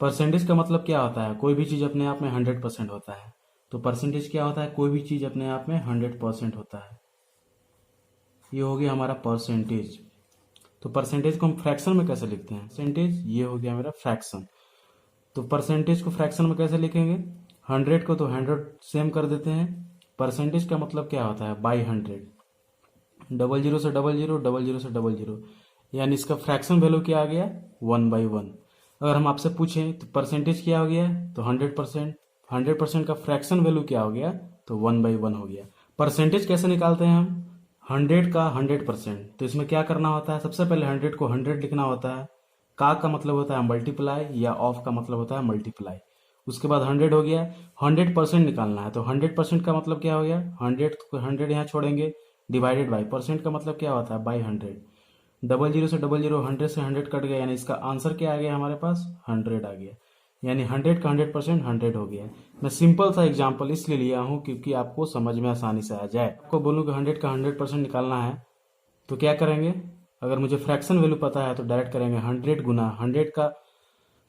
Percentage का मतलब क्या होता है? कोई भी चीज अपने आप में 100% होता है। तो परसेंटेज क्या होता है? कोई भी चीज अपने आप में 100% होता है। ये हो गया हमारा परसेंटेज। तो परसेंटेज को हम फ्रैक्शन में कैसे लिखते हैं? परसेंटेज ये हो गया मेरा फ्रैक्शन। तो परसेंटेज को फ्रैक्शन में कैसे लिखेंगे? 100 को तो 100 सेम कर देते हैं। परसेंटेज का मतलब क्या होता है? बाई 100। डबल जीरो से डबल जीरो, डबल जीरो से डबल जीरो, यानी इसका फ्रैक्शन वैल्यू क्या आ गया? 1/1। अगर हम आपसे पूछें तो परसेंटेज क्या हो गया? तो 100%। 100% का फ्रैक्शन वैल्यू क्या हो गया? तो 1/1 हो गया। परसेंटेज कैसे निकालते हैं हम? 100 का 100%। तो इसमें क्या करना होता है? सबसे पहले 100 को 100 लिखना होता है। का मतलब होता है मल्टीप्लाई, या ऑफ का मतलब होता है मल्टीप्लाई। उसके बाद 100 हो गया। 100% निकालना है, तो 100% का मतलब क्या हो गया? 100 को 100 यहाँ छोड़ेंगे, डिवाइडेड बाई, परसेंट का मतलब क्या होता है? बाई 100। डबल जीरो से डबल जीरो, 100 से 100 कट गया, यानी इसका आंसर क्या आ गया हमारे पास? 100 आ गया। यानी 100 का 100% 100 हो गया। मैं सिंपल सा एग्जांपल इसलिए लिया हूँ क्योंकि आपको समझ में आसानी से आ जाए। आपको बोलूँ कि 100 का 100% निकालना है तो क्या करेंगे? अगर मुझे फ्रैक्शन वैल्यू पता है तो डायरेक्ट करेंगे 100 गुना 100 का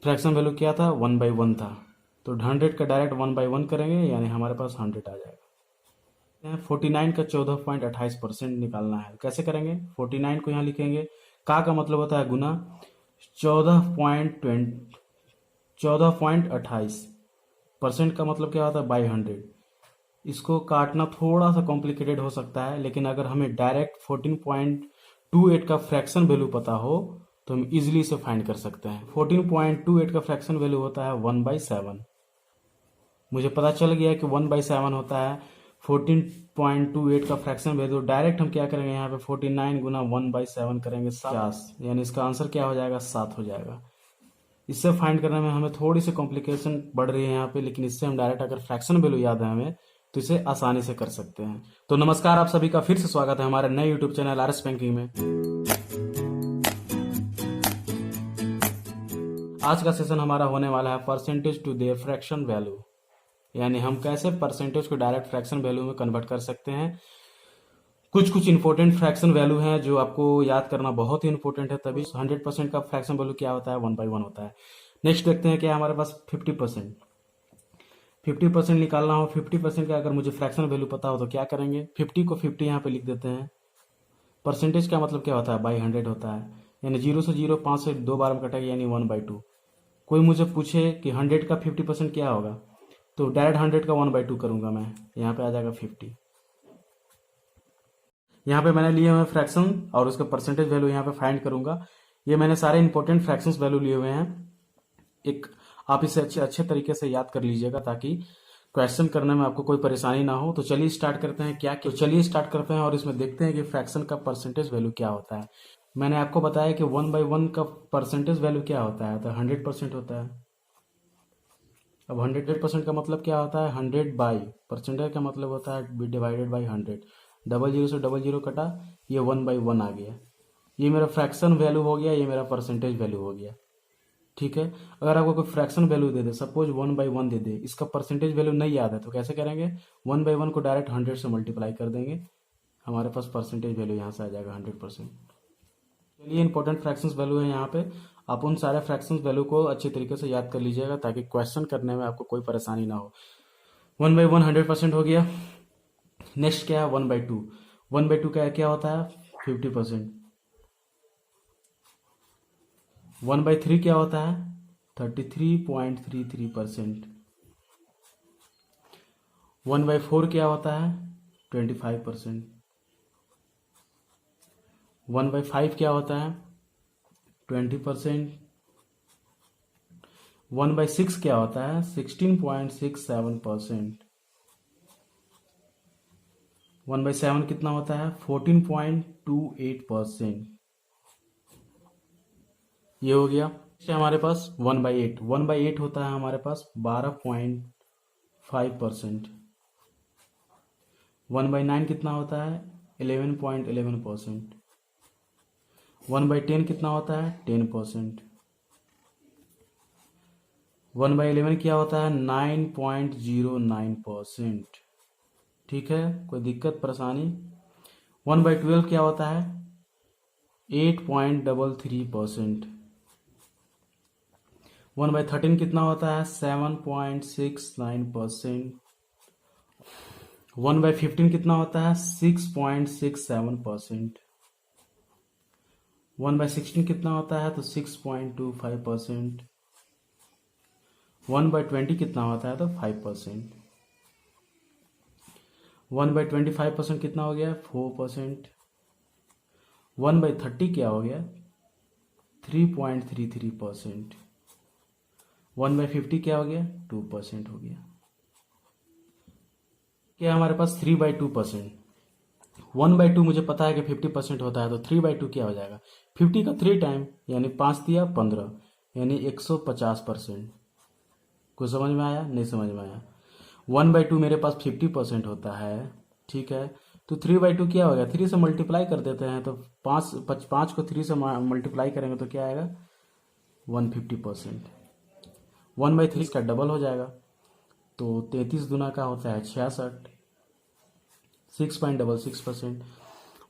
फ्रैक्शन वैल्यू क्या था? 1/1 था। तो 100 का डायरेक्ट 1/1 करेंगे, यानी हमारे पास 100 आ जाएगा। 49 का 14.28% निकालना है, कैसे करेंगे? 49 को यहाँ लिखेंगे, का मतलब होता है गुना, 14.28%। का मतलब क्या होता है? बाई 100। इसको काटना थोड़ा सा कॉम्प्लिकेटेड हो सकता है, लेकिन अगर हमें डायरेक्ट 14.28 का फ्रैक्शन वैल्यू पता हो तो हम इजिली इसे फाइंड कर सकते हैं। 14.28 का फ्रैक्शन वैल्यू होता है 1/7। मुझे पता चल गया कि 1/7 होता है 14.28 का फ्रैक्शन वैल्यू। डायरेक्ट हम क्या करेंगे? यहाँ पे 49 गुना 1/7 करेंगे, 50, यानी इसका आंसर क्या हो जाएगा? 7 हो जाएगा। इससे फाइंड करने में हमें थोड़ी सी कॉम्प्लिकेशन बढ़ रही है यहाँ पे, लेकिन इससे हम डायरेक्ट अगर फ्रैक्शन वैल्यू याद है हमें तो इसे आसानी से कर सकते हैं। तो नमस्कार, आप सभी का फिर से स्वागत है हमारे नए यूट्यूब चैनल आरएस बैंकिंग में। आज का सेशन हमारा होने वाला है percentage to their fraction value, यानी हम कैसे परसेंटेज को डायरेक्ट फ्रैक्शन वैल्यू में कन्वर्ट कर सकते हैं। कुछ इंपॉर्टेंट फ्रैक्शन वैल्यू हैं जो आपको याद करना बहुत ही इंपॉर्टेंट है, तभी 100% का फ्रैक्शन वैल्यू क्या होता है? 1/1 होता है। नेक्स्ट देखते हैं क्या हमारे पास 50%। 50% निकालना हो, 50% का अगर मुझे फ्रैक्शन वैल्यू पता हो तो क्या करेंगे? 50 को 50 यहाँ पे लिख देते हैं। परसेंटेज का मतलब क्या होता है? बाई 100 होता है, यानी 0 से 0 5 से 2 बार में कटेगा, यानी 1/2। कोई मुझे पूछे कि 100 का 50% क्या होगा, तो डायरेक्ट 100 का 1/2 करूंगा मैं, यहाँ पे आ जाएगा 50। यहाँ पे मैंने लिए हुए फ्रैक्शन और उसका परसेंटेज वैल्यू यहाँ पे फाइंड करूंगा। ये मैंने सारे इंपॉर्टेंट फ्रैक्शंस वैल्यू लिए हुए हैं। एक आप इसे अच्छे तरीके से याद कर लीजिएगा ताकि क्वेश्चन करने में आपको कोई परेशानी ना हो। तो चलिए स्टार्ट करते हैं और इसमें देखते हैं कि फ्रैक्शन का परसेंटेज वैल्यू क्या होता है। मैंने आपको बताया कि 1/1 का परसेंटेज वैल्यू क्या होता है? तो 100% होता है। अब 100% का मतलब क्या होता है? 100 बाई, परसेंटेज का मतलब होता है डिवाइडेड बाई 100। डबल जीरो से डबल जीरो कटा, ये 1/1 आ गया। ये मेरा फ्रैक्शन वैल्यू हो गया, ये मेरा परसेंटेज वैल्यू हो गया। ठीक है। अगर आपको कोई फ्रैक्शन वैल्यू दे दे, सपोज 1/1 दे दे, इसका परसेंटेज वैल्यू नहीं याद है तो कैसे करेंगे? 1/1 को डायरेक्ट 100 से मल्टीप्लाई कर देंगे, हमारे पास परसेंटेज वैल्यू यहाँ से आ जाएगा 100%। चलिए इंपॉर्टेंट फ्रैक्शंस वैल्यू है यहाँ पे, आप उन सारे फ्रैक्शंस वैल्यू को अच्छे तरीके से याद कर लीजिएगा ताकि क्वेश्चन करने में आपको कोई परेशानी ना हो। 1/1 100% हो गया। नेक्स्ट क्या है? 1/2। 1/2 का क्या होता है? 50%। 1/3 क्या होता है? 33.33%। 1/4 क्या होता है? 25%। 1/5 क्या होता है? 20%। 1/6 क्या होता है? 16.67%। 1/7 कितना होता है? 14.28%। ये हो गया। हमारे पास 1/8। 1/8 होता है हमारे पास 12.5%। 1/9 कितना होता है? 11.11%। 1/10 कितना होता है? 10%। 1/11 क्या होता है? 9.09%। ठीक है, कोई दिक्कत परेशानी? 1/12 क्या होता है? 8.33%। 1/13 कितना होता है? 7.69%। 1/15 कितना होता है? 6.67%। 1/16 कितना होता है? तो 6.25%। 1/20 कितना होता है? तो 5%। 1/25% कितना हो गया? 4%। 1/30 क्या हो गया? 3.33%। 1/50 क्या हो गया? 2% हो गया। क्या हमारे पास 3/2%। 1/2 मुझे पता है कि 50% होता है, तो 3/2 क्या हो जाएगा? 50 का 3 टाइम यानी 5 दिया 15, यानी 150%। कुछ समझ में आया? नहीं समझ में आया? 1/2 मेरे पास 50% होता है, ठीक है। तो 3/2 क्या हो गया? 3 से मल्टीप्लाई कर देते हैं, तो 5 को 3 से मल्टीप्लाई करेंगे तो क्या आएगा? 150%। 1/3 का डबल हो जाएगा, तो 33 गुना का होता है 66, 6.66%।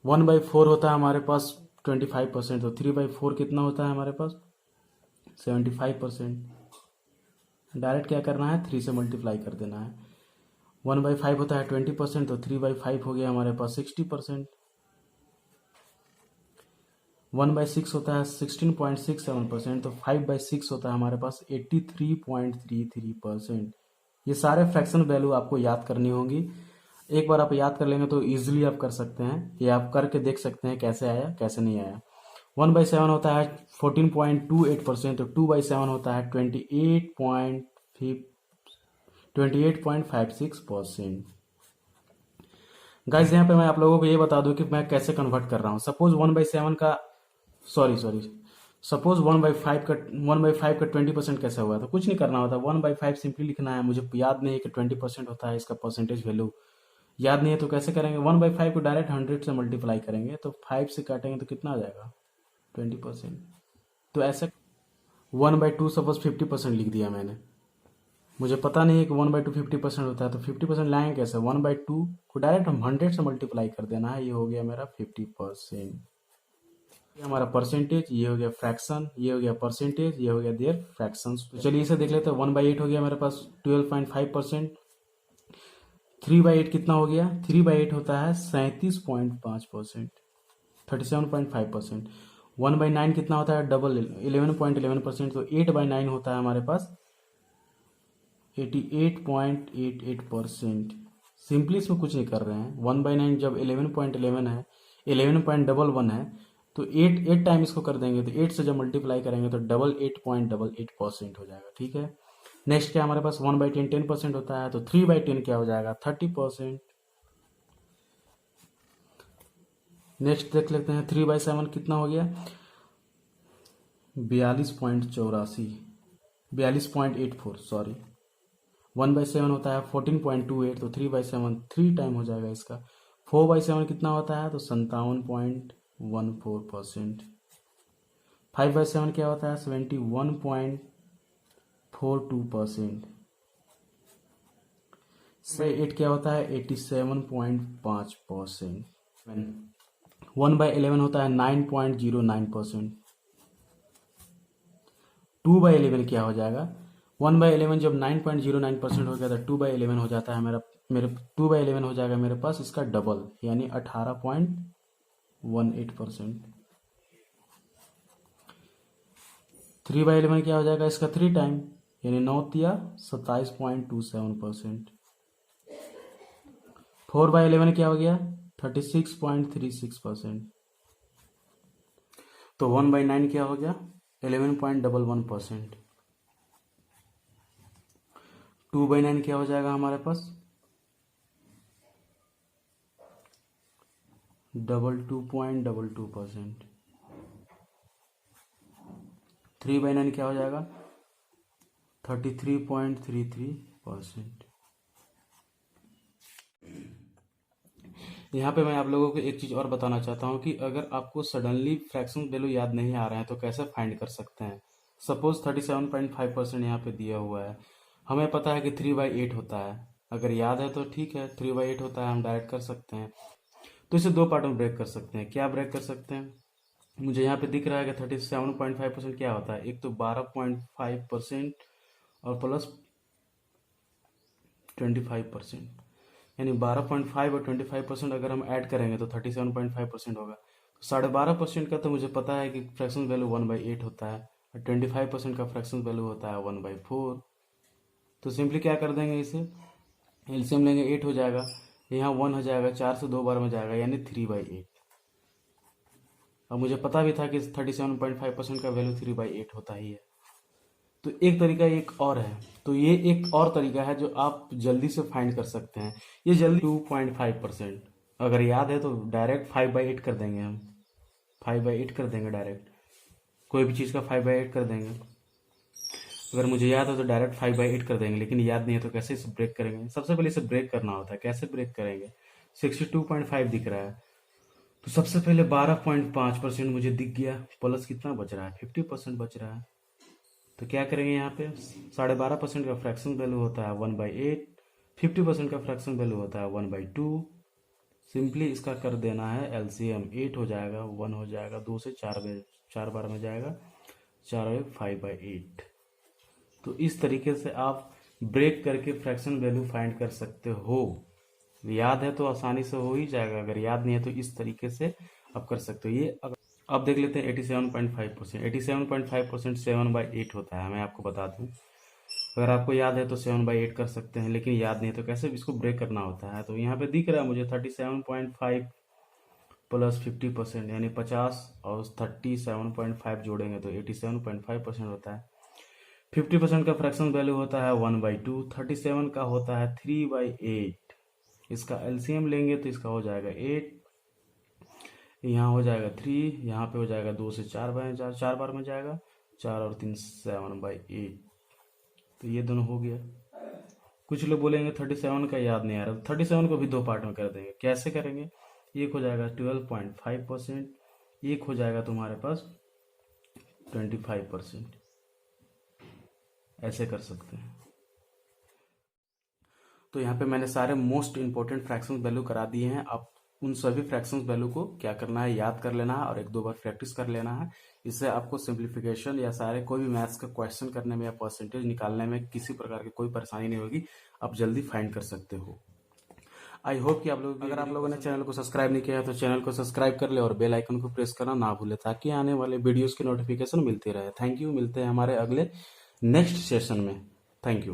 1/4 होता है हमारे पास 25%, तो 3/4 कितना होता है हमारे पास? 75%। डायरेक्ट क्या करना है? 3 से मल्टीप्लाई कर देना है। 1/5 होता है 20%, तो 3/5 हो गया हमारे पास 60%। 1/6 होता है 16.67%, तो 5/6 होता है हमारे पास 83.33%। ये सारे फ्रैक्शन वैल्यू आपको याद करनी होंगी। एक बार आप याद कर लेंगे तो इजीली आप कर सकते हैं, ये आप करके देख सकते हैं कैसे आया कैसे नहीं आया। 1/7 होता है 14.28%, तो 2/7 होता है 28.56%। गाइस यहाँ पे मैं आप लोगों को ये बता दूं कि मैं कैसे कन्वर्ट कर रहा हूँ। सपोज 1/7 का सॉरी सपोज 1/5 का 20% कैसे हुआ? तो कुछ नहीं करना होता, 1/5 सिंपली लिखना है। मुझे याद नहीं है कि 20% होता है इसका परसेंटेज वैल्यू, याद नहीं है तो कैसे करेंगे? 1/5 को डायरेक्ट 100 से मल्टीप्लाई करेंगे, तो 5 से काटेंगे तो कितना आ जाएगा? 20%। तो ऐसे 1/2 सपोज 50% लिख दिया मैंने, मुझे पता नहीं है कि 1/2 50% होता है, तो 50% लाएंगे कैसे? 1/2 को डायरेक्ट हम 100 से मल्टीप्लाई कर देना है, ये हो गया मेरा 50%। ये हमारा परसेंटेज, ये हो गया फ्रैक्शन, ये हो गया परसेंटेज, ये हो गया देयर फ्रैक्शन। तो चलिए इसे देख लेते हैं। 1/8 हो गया मेरे पास 12.5%। 3/8 कितना हो गया? 3/8 होता है 37.5%, 37.5%। 1/9 कितना होता है? डबल 11.11%, तो 8/9 होता है हमारे पास 88.88%। सिंपली इसमें कुछ नहीं कर रहे हैं। 1/9 जब 11.11 है, 11.11 है, तो 8 टाइम इसको कर देंगे, तो 8 से जब मल्टीप्लाई करेंगे तो 88.88% हो जाएगा, ठीक है। नेक्स्ट क्या हमारे पास? 1/10 10% होता है, तो 3/10 क्या हो जाएगा? 30%। नेक्स्ट देख लेते हैं 3/7 कितना हो गया? 42.84 सॉरी। 1/7 होता है 14.28, तो 3/7 3 टाइम हो जाएगा इसका। 4/7 कितना होता है? तो 57.14%। 5/7 क्या होता है? 71.42%। 8 क्या होता है? 87.5%। 1/11 होता है 9.09%। 2/11 क्या हो जाएगा? 1/11 जब 9.09% हो गया तो 2/11 हो जाता है मेरे 2/11 हो जाएगा मेरे पास इसका डबल, यानी 18.18%। 3/11 क्या हो जाएगा? इसका 3 टाइम, यानी 9 या 27.27%। 4/11 क्या हो गया? 36.36%। तो 1/9 क्या हो गया? 11.11%। 2/9 क्या हो जाएगा हमारे पास? 22.22%। 3/9 क्या हो जाएगा? 33.33%। यहाँ पे मैं आप लोगों को एक चीज़ और बताना चाहता हूँ कि अगर आपको सडनली फ्रैक्शन वैल्यू याद नहीं आ रहे हैं तो कैसे फाइंड कर सकते हैं। सपोज 37.5% यहाँ पे दिया हुआ है, हमें पता है कि 3/8 होता है, अगर याद है तो ठीक है, 3/8 होता है, हम डायरेक्ट कर सकते हैं। तो इसे दो पार्ट में ब्रेक कर सकते हैं। क्या ब्रेक कर सकते हैं? मुझे यहाँ पे दिख रहा है कि 37.5% क्या होता है, एक तो 12.5% और प्लस 25%, यानी 12.5 और 25% अगर हम ऐड करेंगे तो 37.5% होगा। तो 12.5% का तो मुझे पता है कि फ्रैक्शन वैल्यू 1/8 होता है, और 25% का फ्रैक्शन वैल्यू होता है 1/4। तो सिंपली क्या कर देंगे, इसे एलसीएम लेंगे, 8 हो जाएगा, यहाँ 1 हो जाएगा, 4 से 2 बार में जाएगा, यानी 3/8। और मुझे पता भी था कि 37.5% का वैल्यू 3/8 होता ही है। तो एक तरीका एक और है, तो ये एक और तरीका है जो आप जल्दी से फाइंड कर सकते हैं। ये जल्दी 2.5%, अगर याद है तो डायरेक्ट 5/8 कर देंगे हम, 5/8 कर देंगे डायरेक्ट, कोई भी चीज़ का 5/8 कर देंगे। अगर मुझे याद है तो डायरेक्ट 5/8 कर देंगे, लेकिन याद नहीं है तो कैसे इसे ब्रेक करेंगे। सबसे पहले इसे ब्रेक करना होता है, कैसे ब्रेक करेंगे। 62.5 दिख रहा है, तो सबसे पहले 12.5% मुझे दिख गया, प्लस कितना बच रहा है, 50% बच रहा है। तो क्या करेंगे, यहाँ पे 12.5% का फ्रैक्शन वैल्यू होता है 1/8, 50% का फ्रैक्शन वैल्यू होता है 1/2। सिंपली इसका कर देना है एलसीएम, 8 हो जाएगा, 1 हो जाएगा, 2 से 4 बार में जाएगा, 4 और 5/8। तो इस तरीके से आप ब्रेक करके फ्रैक्शन वैल्यू फाइंड कर सकते हो। याद है तो आसानी से हो ही जाएगा, अगर याद नहीं है तो इस तरीके से आप कर सकते हो। ये अब देख लेते हैं 87.5%। 87.5% 7/8 होता है, मैं आपको बता दूं। अगर आपको याद है तो 7/8 कर सकते हैं, लेकिन याद नहीं है तो कैसे इसको ब्रेक करना होता है। तो यहाँ पे दिख रहा है मुझे 37.5 प्लस 50%, यानी 50 और 37.5 जोड़ेंगे तो 87.5% होता है। 50% का फ्रैक्शन वैल्यू होता है 1/2, 37 का होता है 3/8। इसका एलसीएम लेंगे तो इसका हो जाएगा 8, यहाँ हो जाएगा 3, यहाँ पे हो जाएगा 2 से 4 बार में जाएगा, 4 और 3 7/8। तो ये दोनों हो गया। कुछ लोग बोलेंगे 37 का याद नहीं आ रहा, 37 को भी 2 पार्ट में कर देंगे। कैसे करेंगे, एक हो जाएगा 12.5%, एक हो जाएगा तुम्हारे पास 25%, ऐसे कर सकते हैं। तो यहाँ पे मैंने सारे मोस्ट इंपॉर्टेंट फ्रैक्शंस वैल्यू करा दिए हैं। आप उन सभी फ्रैक्शंस वैल्यू को क्या करना है, याद कर लेना है और 1-2 बार प्रैक्टिस कर लेना है। इससे आपको सिंप्लीफिकेशन या सारे कोई भी मैथ्स का क्वेश्चन करने में या परसेंटेज निकालने में किसी प्रकार की कोई परेशानी नहीं होगी, आप जल्दी फाइंड कर सकते हो। आई होप कि आप लोग, अगर आप लोगों ने चैनल को सब्सक्राइब नहीं किया है तो चैनल को सब्सक्राइब कर ले और बेल आइकन को प्रेस करना ना भूले, ताकि आने वाले वीडियोस की नोटिफिकेशन मिलती रहे। थैंक यू, मिलते हैं हमारे अगले नेक्स्ट सेशन में। Thank you.